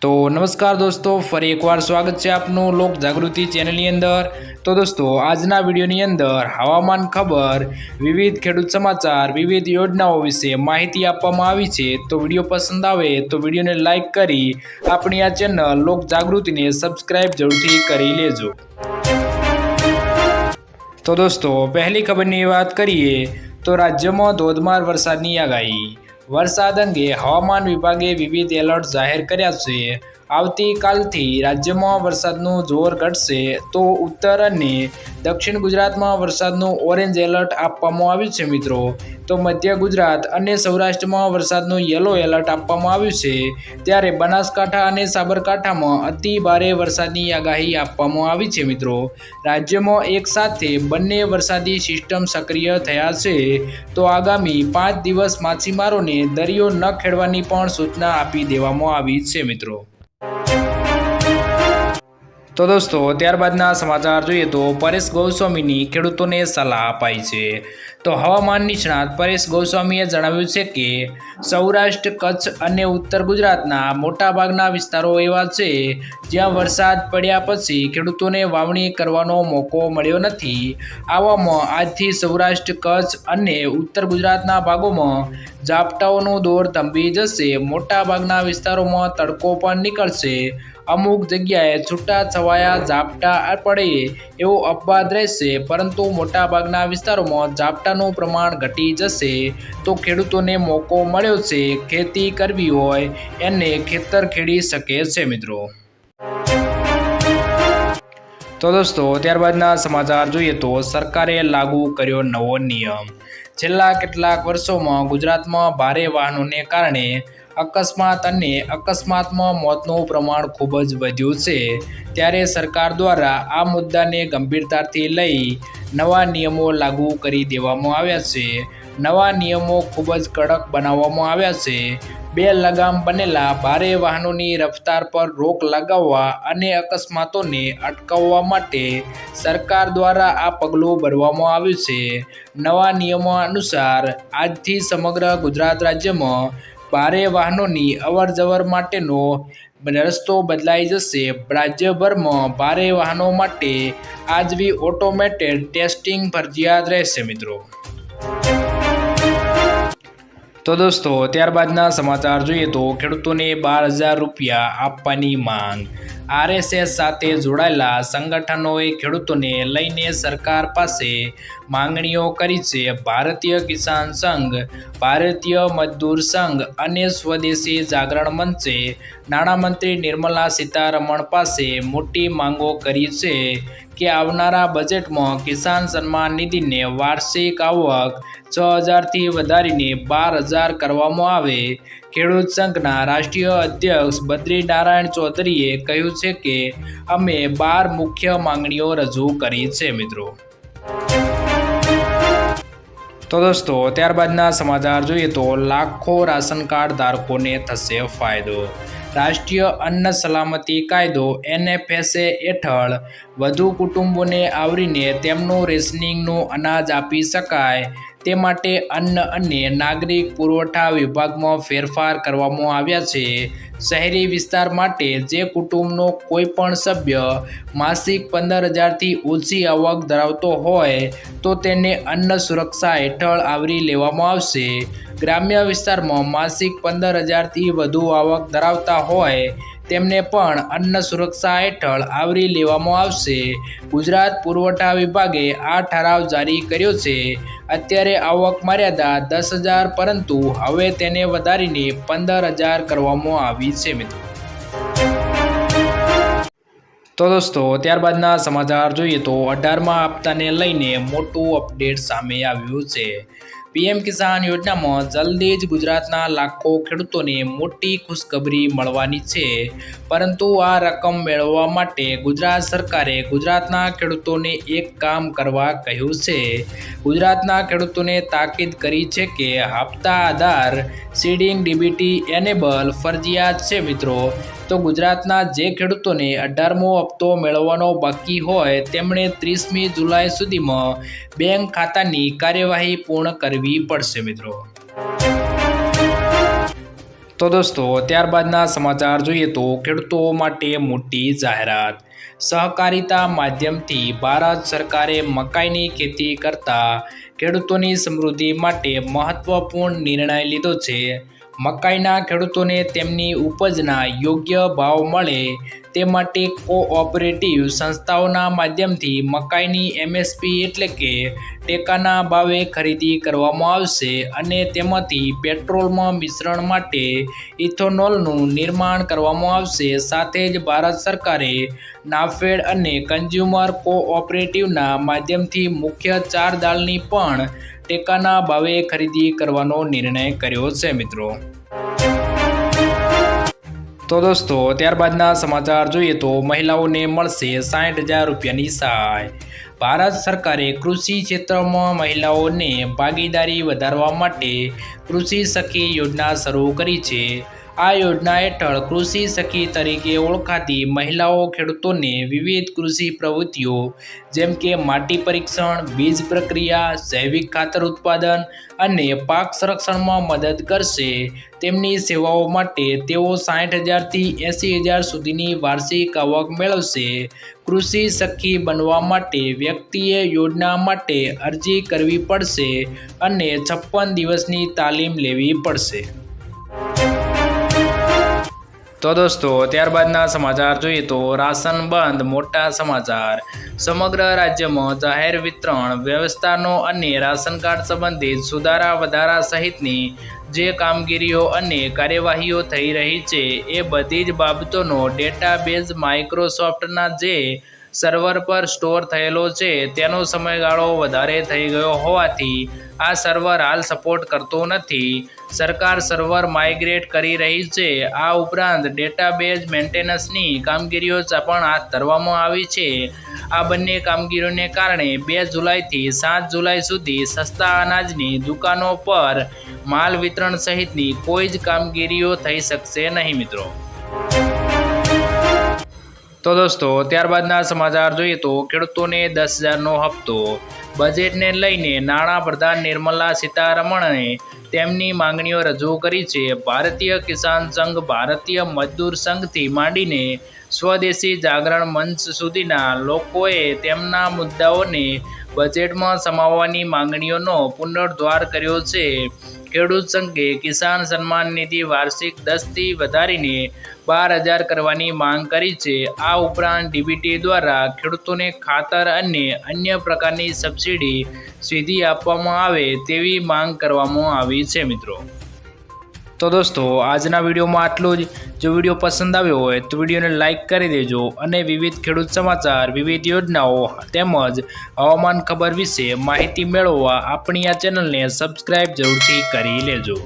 तो नमस्कार दोस्तों, फरी एक बार स्वागत है आपनु लोक जागृति चेनलनी अंदर। तो दोस्तों, आजना विडियोनी अंदर हवामान खबर, विविध खेडूत समाचार, विविध योजनाओं विषे माहिती आपवामां आवी छे। तो विडियो पसंद आवे तो विडियो ने लाइक करी अपनी आ चेनल लोक जागृति ने सब्सक्राइब जरूरथी करी लेजो। तो दोस्तों, पहली खबरनी वात करीए तो राज्यमां धोधमार वरसादनी आगाही। वरसाद अंगे हवामान विभागे विविध एलर्ट जाहिर कर्या छे। आवतीकालथी राज्यमां वरसादनुं जोर घटशे तो उत्तर अने दक्षिण गुजरातमां वरसादनुं ऑरेन्ज एलर्ट आपवामां आव्युं छे मित्रों। तो मध्य गुजरात अने सौराष्ट्रमां वरसादनुं येलो एलर्ट आपवामां आव्युं छे, त्यारे बनासकांठा अने साबरकांठामां अति भारे वरसादनी आगाही आपवामां आवी छे मित्रों। राज्यमां एक साथे बंने वरसादी सिस्टम सक्रिय थया छे, तो आगामी 5 दिवस माछीमारोने दरियो न खेडवानी पण सूचना आपी देवामां आवी छे मित्रों। तो दोस्तों, त्यारबादना समाचार જોઈએ तो પરેશ ગોસ્વામીની ખેડૂતોને સલાહ અપાઈ છે। તો હવામાન નિષ્ણાત પરેશ ગોસ્વામીએ જણાવ્યું છે કે સૌરાષ્ટ્ર, કચ્છ અને ઉત્તર ગુજરાતના મોટાભાગના વિસ્તારો એવા છે જ્યાં વરસાદ પડ્યા પછી ખેડૂતોને વાવણી કરવાનો મોકો મળ્યો નથી। આવામાં આજથી સૌરાષ્ટ્ર, કચ્છ અને ઉત્તર ગુજરાતના ભાગોમાં ઝાપટાઓનું દોર થંભી જશે। મોટાભાગના વિસ્તારોમાં તડકો પણ નીકળશે। અમુક જગ્યાએ છૂટા છવાયા ઝાપટા પડે એવો અપવાદ રહેશે, પરંતુ મોટાભાગના વિસ્તારોમાં ઝાપટાનું પ્રમાણ ઘટી જશે। તો ખેડૂતોને મોકો મળ્યો છે, ખેતી કરવી હોય એને ખેતર ખેડી શકે છે મિત્રો। તો દોસ્તો, ત્યારબાદના સમાચાર જોઈએ તો સરકારે લાગુ કર્યો નવો નિયમ। છેલ્લા કેટલાક વર્ષોમાં ગુજરાતમાં ભારે વાહનોને કારણે અકસ્માત અને અકસ્માતમાં મોતનું પ્રમાણ ખૂબ જ વધ્યું છે। ત્યારે સરકાર દ્વારા આ મુદ્દાને ગંભીરતાથી લઈ નવા નિયમો લાગુ કરી દેવામાં આવ્યા છે। નવા નિયમો ખૂબ જ કડક બનાવવામાં આવ્યા છે। બે લગામ બનેલા ભારે વાહનોની રફતાર પર રોક લગાવવા અને અકસ્માતોને અટકાવવા માટે સરકાર દ્વારા આ પગલું ભરવામાં આવ્યું છે। નવા નિયમો અનુસાર આજથી સમગ્ર ગુજરાત રાજ્યમાં ભારે વાહનોની અવરજવર માટેનો રસ્તો બદલાઈ જશે। રાજ્યભરમાં ભારે વાહનો માટે આજથી ઓટોમેટેડ ટેસ્ટિંગ ફરજિયાત રહેશે મિત્રો। તો દોસ્તો, ત્યારબાદના સમાચાર જોઈએ તો ખેડૂતોને 12,000 રૂપિયા આપવાની માંગ। આરએસએસ સાથે જોડાયેલા સંગઠનોએ ખેડૂતોને લઈને સરકાર પાસે માંગણીઓ કરી છે। ભારતીય કિસાન સંઘ, ભારતીય મજદૂર સંઘ અને સ્વદેશી જાગરણ મંચે નાણામંત્રી निर्मला सीतारमण પાસે મોટી માંગો કરી છે કે આવનારા બજેટમાં કિસાન સન્માન નિધિને વાર્ષિક આવક 6,000 થી વધારીને 12,000 કરવામાં આવે। ખેડૂત સંઘના રાષ્ટ્રીય અધ્યક્ષ બદ્રીનારાયણ ચૌધરીએ કહ્યું છે કે અમે 12 મુખ્ય માંગણીઓ રજૂ કરી છે મિત્રો। તો દોસ્તો, ત્યારબાદના સમાચાર જોઈએ તો લાખો રાશન કાર્ડ ધારકોને થશે ફાયદો। રાષ્ટ્રીય અન્ન સલામતી કાયદો NFSA હેઠળ વધુ કુટુંબોને આવરીને તેમનું રેશનિંગનું અનાજ આપી શકાય તે માટે અન્ન અને નાગરિક પુરવઠા વિભાગમાં ફેરફાર કરવામાં આવ્યા છે। શહેરી વિસ્તાર માટે જે કુટુંબનો કોઈ પણ સભ્ય માસિક 15,000 થી ઓછી આવક ધરાવતો હોય તો તેને અન્ન સુરક્ષા હેઠળ આવરી લેવામાં આવશે। ગ્રામ્ય વિસ્તારમાં માસિક 15,000 થી વધુ આવક ધરાવતા હોય તેમને પણ અન્ન સુરક્ષા હેઠળ આવરી લેવામાં આવશે। ગુજરાત પુરવઠા વિભાગે આ ઠરાવ જારી કર્યો છે। અત્યારે આવક મર્યાદા 10,000, પરંતુ હવે તેને વધારીને 15,000 કરવામાં આવી છે મિત્રો। તો દોસ્તો, ત્યારબાદના સમાચાર જોઈએ તો 18મા હપ્તાને લઈને મોટું અપડેટ સામે આવ્યું છે। પીએમ કિસાન યોજનામાં જલ્દી જ ગુજરાતના લાખો ખેડૂતોને મોટી ખુશખબરી મળવાની છે, પરંતુ આ રકમ મેળવવા માટે ગુજરાત સરકારે ગુજરાતના ખેડૂતોને એક કામ કરવા કહ્યું છે। ગુજરાતના ખેડૂતોને તાકીદ કરી છે કે હપ્તા આધાર સીડિંગ ડીબીટી એનેબલ ફરજિયાત છે મિત્રો। તો ગુજરાતના જે ખેડૂતોને 18મો હપ્તો મેળવવાનો બાકી હોય તેમણે 30મી જુલાઈ સુધીમાં બેંક ખાતાની કાર્યવાહી પૂર્ણ કરવી પડશે મિત્રો। તો દોસ્તો ત્યારબાદના સમાચાર જોઈએ તો ખેડૂતો માટે મોટી જાહેરાત। સહકારિતા માધ્યમથી ભારત સરકારે મકાઈની ખેતી કરતા ખેડૂતોની સમૃદ્ધિ માટે મહત્વપૂર્ણ નિર્ણય લીધો છે। મકાઈના ખેડૂતોને તેમની ઉપજના યોગ્ય ભાવ મળે તે માટે કોઓપરેટિવ સંસ્થાઓના માધ્યમથી મકાઈની એમએસપી એટલે કે ટેકાના ભાવે ખરીદી કરવામાં આવશે અને તેમાંથી પેટ્રોલમાં મિશ્રણ માટે ઇથોનોલનું નિર્માણ કરવામાં આવશે। સાથે જ ભારત સરકારે નાફેડ અને કન્ઝ્યુમર કોઓપરેટિવના માધ્યમથી મુખ્ય 4 દાળની પણ ટેકાના ભાવે ખરીદી કરવાનો નિર્ણય કર્યો છે મિત્રો। તો દોસ્તો ત્યારબાદના સમાચાર જોઈએ તો મહિલાઓને મળશે 60,000 રૂપિયાની સહાય। ભારત સરકારે કૃષિ ક્ષેત્રમાં મહિલાઓને ભાગીદારી વધારવા માટે કૃષિ સખી યોજના શરૂ કરી છે। આ યોજના હેઠળ કૃષિ સખી તરીકે ઓળખાતી મહિલાઓ ખેડૂતોને વિવિધ કૃષિ પ્રવૃત્તિઓ જેમ કે માટી પરીક્ષણ, બીજ પ્રક્રિયા, જૈવિક ખાતર ઉત્પાદન અને પાક સંરક્ષણમાં મદદ કરશે। તેમની સેવાઓ માટે તેઓ 60,000થી 80,000 સુધીની વાર્ષિક આવક મેળવશે। કૃષિ સખી બનવા માટે વ્યક્તિએ યોજના માટે અરજી કરવી પડશે અને 56 દિવસની તાલીમ લેવી પડશે। તો દોસ્તો ત્યારબાદના સમાચાર જોઈએ તો રાશન બંધ મોટા સમાચાર। સમગ્ર રાજ્યમાં જાહેર વિતરણ વ્યવસ્થાનો અને રાશન કાર્ડ સંબંધિત સુધારા વધારા સહિતની જે કામગીરીઓ અને કાર્યવાહીઓ થઈ રહી છે એ બધી જ બાબતોનો ડેટાબેઝ માઇક્રોસોફ્ટના જે સર્વર પર સ્ટોર થયેલો છે તેનો સમયગાળો વધારે થઈ ગયો હોવાથી આ સર્વર હાલ સપોર્ટ કરતો નથી। સરકાર સર્વર માઇગ્રેટ કરી રહી છે। આ ઉપરાંત ડેટાબેઝ મેન્ટેનન્સની કામગીરીઓ પણ હાથ ધરવામાં આવી છે। આ બંને કામગીરીઓને કારણે 2 જુલાઈથી 7 જુલાઈ સુધી સસ્તા અનાજની દુકાનો પર માલ વિતરણ સહિતની કોઈ જ કામગીરીઓ થઈ શકશે નહીં મિત્રો। તો દોસ્તો ત્યારબાદના સમાચાર જોઈએ તો ખેડૂતોને 10,000નો હપ્તો। બજેટને લઈને નાણાં પ્રધાન નિર્મલા સીતારમણે તેમની માંગણીઓ રજૂ કરી છે। ભારતીય કિસાન સંઘ, ભારતીય મજદૂર સંઘથી માંડીને સ્વદેશી જાગરણ મંચ સુધીના લોકોએ તેમના મુદ્દાઓને બજેટમાં સમાવવાની માંગણીઓનો પુનરુદ્ધાર કર્યો છે। ખેડૂત સંઘે કિસાન સન્માન નિધિ વાર્ષિક 10થી વધારીને 12,000 કરવાની માંગ કરી છે। આ ઉપરાંત ડીબીટી દ્વારા ખેડૂતોને ખાતર અને અન્ય પ્રકારની સબસિડી સીધી આપવામાં આવે તેવી માંગ કરવામાં આવી છે મિત્રો। તો દોસ્તો આજના વિડીયોમાં આટલું જ। જો વિડીયો પસંદ આવ્યો હોય તો વિડીયોને લાઇક કરી દેજો અને વિવિધ ખેડૂત સમાચાર, વિવિધ યોજનાઓ તેમજ હવામાન ખબર વિશે માહિતી મેળવવા આપણી આ ચેનલને સબસ્ક્રાઈબ જરૂરથી કરી લેજો।